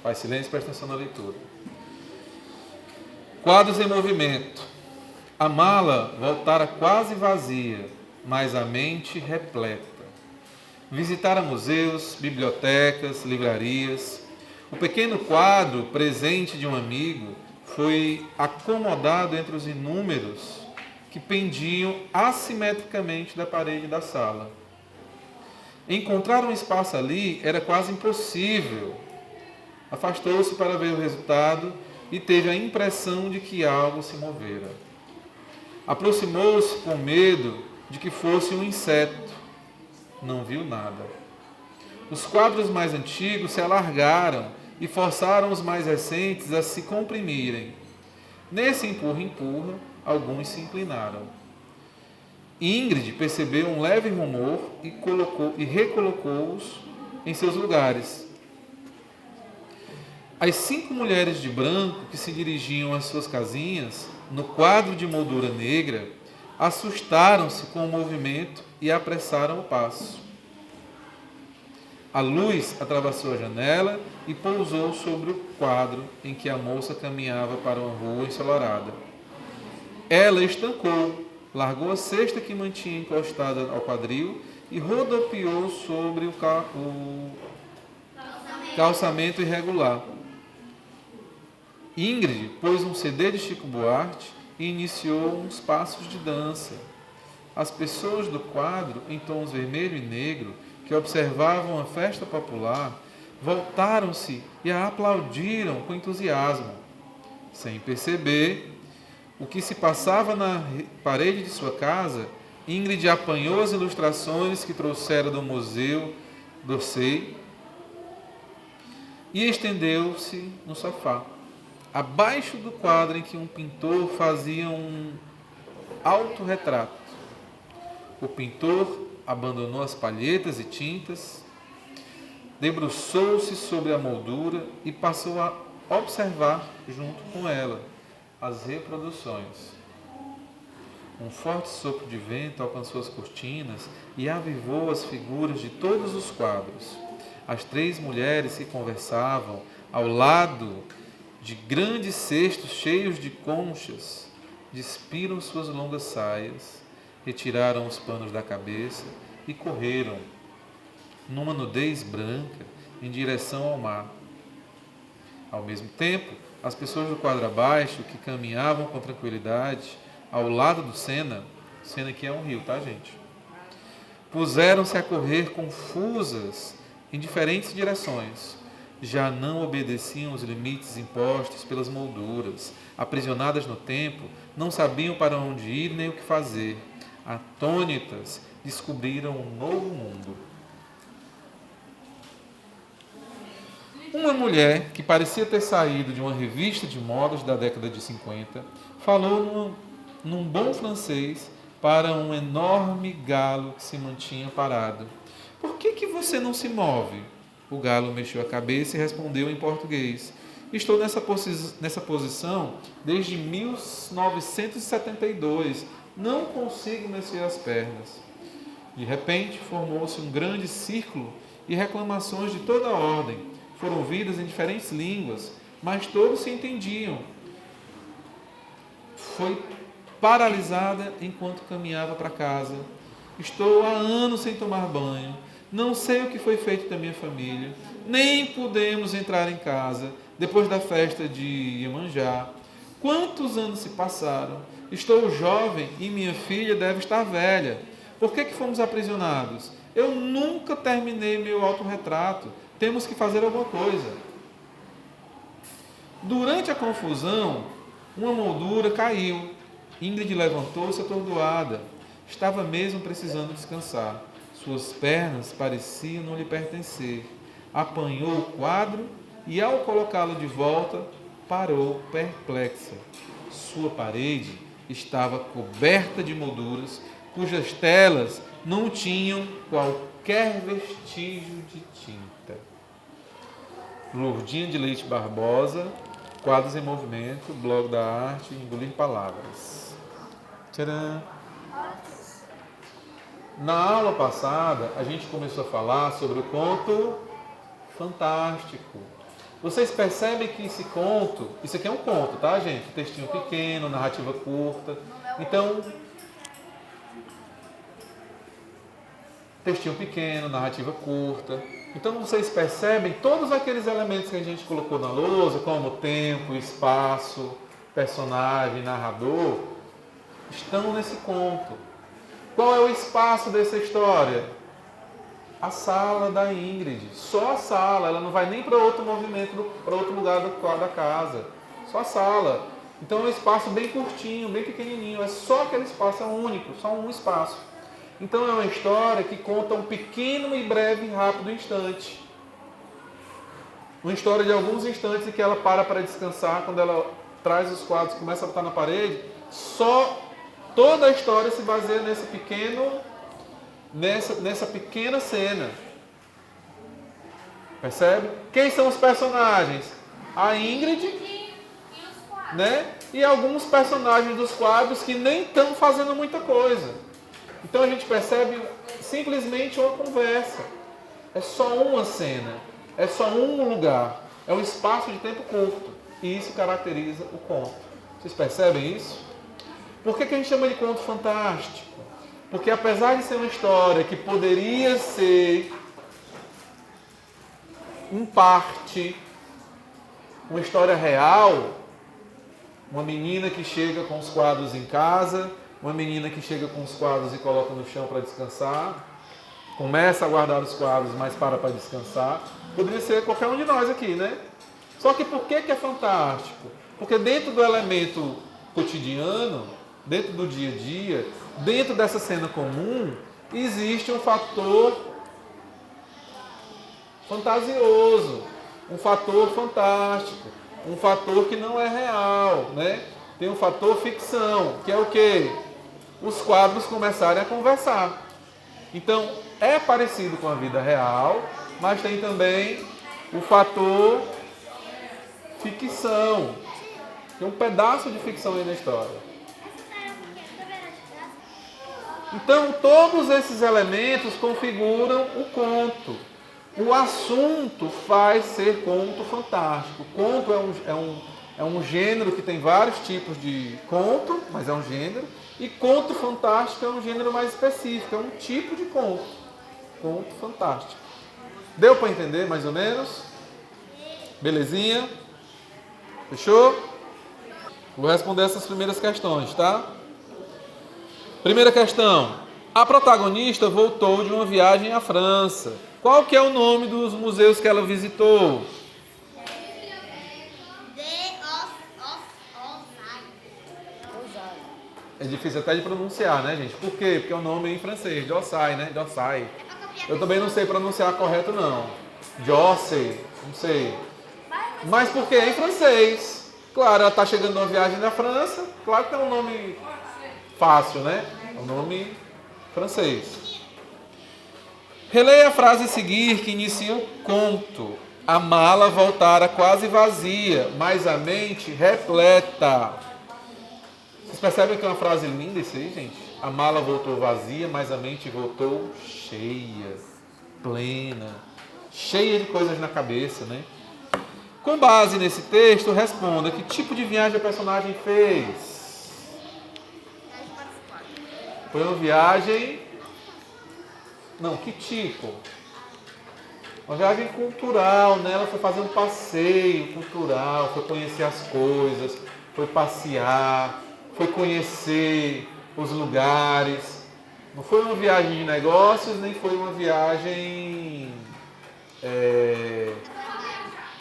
Faz silêncio e presta atenção na leitura. Quadros em movimento. A mala voltara quase vazia, mas a mente repleta. Visitara museus, bibliotecas, livrarias. O pequeno quadro, presente de um amigo, foi acomodado entre os inúmeros que pendiam assimetricamente da parede da sala. Encontrar um espaço ali era quase impossível. Afastou-se para ver o resultado e teve a impressão de que algo se movera. Aproximou-se com medo de que fosse um inseto. Não viu nada. Os quadros mais antigos se alargaram e forçaram os mais recentes a se comprimirem. Nesse empurra-empurra, alguns se inclinaram. Ingrid percebeu um leve rumor e recolocou-os em seus lugares. As 5 mulheres de branco que se dirigiam às suas casinhas, no quadro de moldura negra, assustaram-se com o movimento e apressaram o passo. A luz atravessou a janela e pousou sobre o quadro em que a moça caminhava para uma rua ensolarada. Ela estancou, largou a cesta que mantinha encostada ao quadril e rodopiou sobre o calçamento irregular. Ingrid pôs um CD de Chico Buarque e iniciou uns passos de dança. As pessoas do quadro, em tons vermelho e negro, que observavam a festa popular, voltaram-se e a aplaudiram com entusiasmo. Sem perceber o que se passava na parede de sua casa, Ingrid apanhou as ilustrações que trouxera do Museu d'Orsay e estendeu-se no sofá, abaixo do quadro em que um pintor fazia um autorretrato. O pintor abandonou as palhetas e tintas, debruçou-se sobre a moldura e passou a observar, junto com ela, as reproduções. Um forte sopro de vento alcançou as cortinas e avivou as figuras de todos os quadros. As 3 mulheres que conversavam ao lado de grandes cestos cheios de conchas, despiram suas longas saias, retiraram os panos da cabeça e correram, numa nudez branca, em direção ao mar. Ao mesmo tempo, as pessoas do quadro abaixo, que caminhavam com tranquilidade ao lado do Sena que é um rio, tá, gente? Puseram-se a correr confusas em diferentes direções. Já não obedeciam os limites impostos pelas molduras. Aprisionadas no tempo, não sabiam para onde ir nem o que fazer. Atônitas, descobriram um novo mundo. Uma mulher, que parecia ter saído de uma revista de modas da década de 50, falou num bom francês para um enorme galo que se mantinha parado. Por que você não se move? O galo mexeu a cabeça e respondeu em português. Estou nessa posição desde 1972. Não consigo mexer as pernas. De repente, formou-se um grande círculo e reclamações de toda a ordem. Foram ouvidas em diferentes línguas, mas todos se entendiam. Foi paralisada enquanto caminhava para casa. Estou há anos sem tomar banho. Não sei o que foi feito da minha família. Nem pudemos entrar em casa depois da festa de Iemanjá. Quantos anos se passaram? Estou jovem e minha filha deve estar velha. Por que fomos aprisionados? Eu nunca terminei meu autorretrato. Temos que fazer alguma coisa. Durante a confusão, uma moldura caiu. Ingrid levantou-se atordoada. Estava mesmo precisando descansar. Suas pernas pareciam não lhe pertencer. Apanhou o quadro e, ao colocá-lo de volta, parou perplexa. Sua parede estava coberta de molduras, cujas telas não tinham qualquer vestígio de tinta. Lourdinha de Leite Barbosa, Quadros em Movimento, Blog da Arte, Engolir Palavras. Tcharam! Na aula passada, a gente começou a falar sobre o conto fantástico. Vocês percebem que esse conto, isso aqui é um conto, tá, gente? Textinho pequeno, narrativa curta. Então, textinho pequeno, narrativa curta. Então vocês percebem todos aqueles elementos que a gente colocou na lousa, como tempo, espaço, personagem, narrador, estão nesse conto. Qual é o espaço dessa história? A sala da Ingrid. Só a sala, ela não vai nem para outro movimento, para outro lugar da casa. Só a sala. Então é um espaço bem curtinho, bem pequenininho. É só aquele espaço, é único, só um espaço. Então é uma história que conta um pequeno e breve e rápido instante. Uma história de alguns instantes em que ela para descansar, quando ela traz os quadros, começa a botar na parede. Só toda a história se baseia nessa pequena cena. Percebe? Quem são os personagens? A Ingrid, né? E alguns personagens dos quadros que nem estão fazendo muita coisa. Então a gente percebe simplesmente uma conversa. É só uma cena. É só um lugar. É um espaço de tempo curto. E isso caracteriza o conto. Vocês percebem isso? Por que a gente chama de conto fantástico? Porque apesar de ser uma história que poderia ser, em parte, uma história real, uma menina que chega com os quadros em casa, uma menina que chega com os quadros e coloca no chão para descansar, começa a guardar os quadros, mas para descansar, poderia ser qualquer um de nós aqui, né? Só que por que é fantástico? Porque dentro do elemento cotidiano, dentro do dia a dia, dentro dessa cena comum, existe um fator fantasioso, um fator fantástico, um fator que não é real, né? Tem um fator ficção, que é o quê? Os quadros começarem a conversar. Então, é parecido com a vida real, mas tem também o fator ficção. Tem um pedaço de ficção aí na história. Então, todos esses elementos configuram o conto. O assunto faz ser conto fantástico. Conto é um gênero que tem vários tipos de conto, mas é um gênero. E conto fantástico é um gênero mais específico, é um tipo de conto. Conto fantástico. Deu para entender mais ou menos? Belezinha? Fechou? Vou responder essas primeiras questões, tá? Primeira questão. A protagonista voltou de uma viagem à França. Qual que é o nome dos museus que ela visitou? É difícil até de pronunciar, né, gente? Por quê? Porque o nome é em francês, d'Orsay, né? d'Orsay. Eu também não sei pronunciar correto, não. d'Orsay, não sei. Mas porque é em francês. Claro, ela está chegando numa viagem na França. Claro que é um nome fácil, né? É um nome francês. Releia a frase a seguir que inicia o conto. A mala voltara quase vazia, mas a mente repleta. Vocês percebem que é uma frase linda isso aí, gente? A mala voltou vazia, mas a mente voltou cheia, plena, cheia de coisas na cabeça, né? Com base nesse texto, responda que tipo de viagem a personagem fez. Foi uma viagem... Não, que tipo? Uma viagem cultural, né? Ela foi fazer um passeio cultural, foi conhecer as coisas, foi passear, foi conhecer os lugares. Não foi uma viagem de negócios, nem foi uma viagem...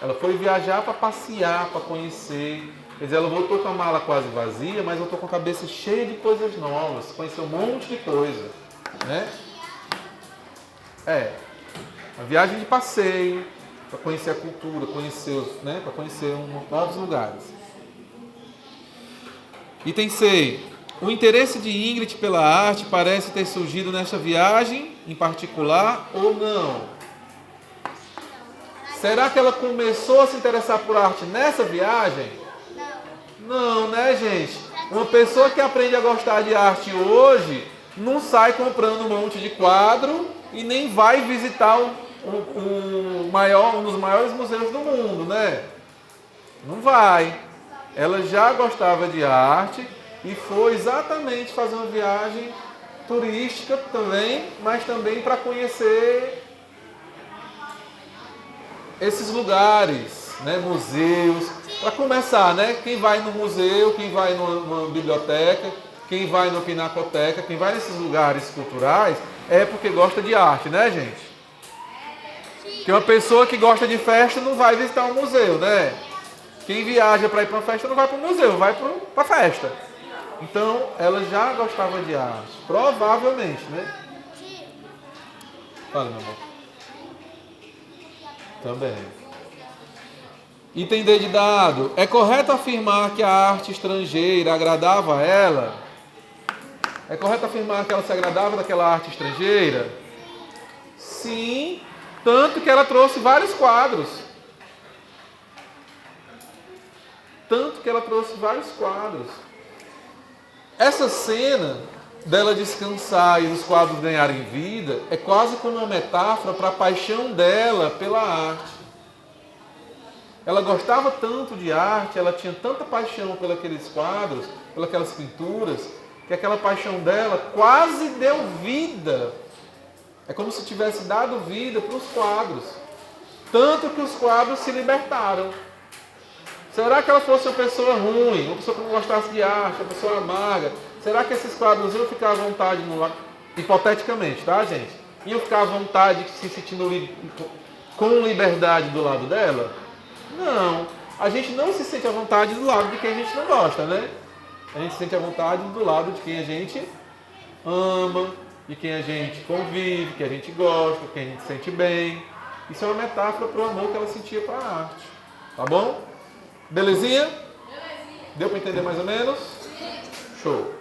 Ela foi viajar para passear, para conhecer. Quer dizer, ela voltou com a mala quase vazia, mas voltou com a cabeça cheia de coisas novas, conheceu um monte de coisa, né? Uma viagem de passeio, para conhecer a cultura, para conhecer novos lugares. Item C. O interesse de Ingrid pela arte parece ter surgido nesta viagem em particular ou não? Será que ela começou a se interessar por arte nessa viagem? Não, né, gente? Uma pessoa que aprende a gostar de arte hoje não sai comprando um monte de quadro e nem vai visitar um um dos maiores museus do mundo, né? Não vai. Ela já gostava de arte e foi exatamente fazer uma viagem turística também, mas também para conhecer esses lugares, né? Museus. Para começar, né? Quem vai no museu, quem vai numa biblioteca, quem vai na pinacoteca, quem vai nesses lugares culturais é porque gosta de arte, né, gente? Porque uma pessoa que gosta de festa não vai visitar um museu, né? Quem viaja para ir para uma festa não vai para o museu, vai para a festa. Então, ela já gostava de arte, provavelmente, né? Fala, meu amor. Também. Item D de dado. É correto afirmar que a arte estrangeira agradava a ela? É correto afirmar que ela se agradava daquela arte estrangeira? Sim, tanto que ela trouxe vários quadros. Essa cena dela descansar e os quadros ganharem vida é quase como uma metáfora para a paixão dela pela arte. Ela gostava tanto de arte, ela tinha tanta paixão pelos quadros, pelas pinturas, que aquela paixão dela quase deu vida. É como se tivesse dado vida para os quadros. Tanto que os quadros se libertaram. Será que ela fosse uma pessoa ruim, uma pessoa que não gostasse de arte, uma pessoa amarga? Será que esses quadros iam ficar à vontade, hipoteticamente, tá, gente? Iam ficar à vontade, se sentindo com liberdade do lado dela? Não. A gente não se sente à vontade do lado de quem a gente não gosta, né? A gente se sente à vontade do lado de quem a gente ama, de quem a gente convive, que a gente gosta, quem a gente sente bem. Isso é uma metáfora para o amor que ela sentia para a arte. Tá bom? Belezinha? Deu para entender mais ou menos? Show.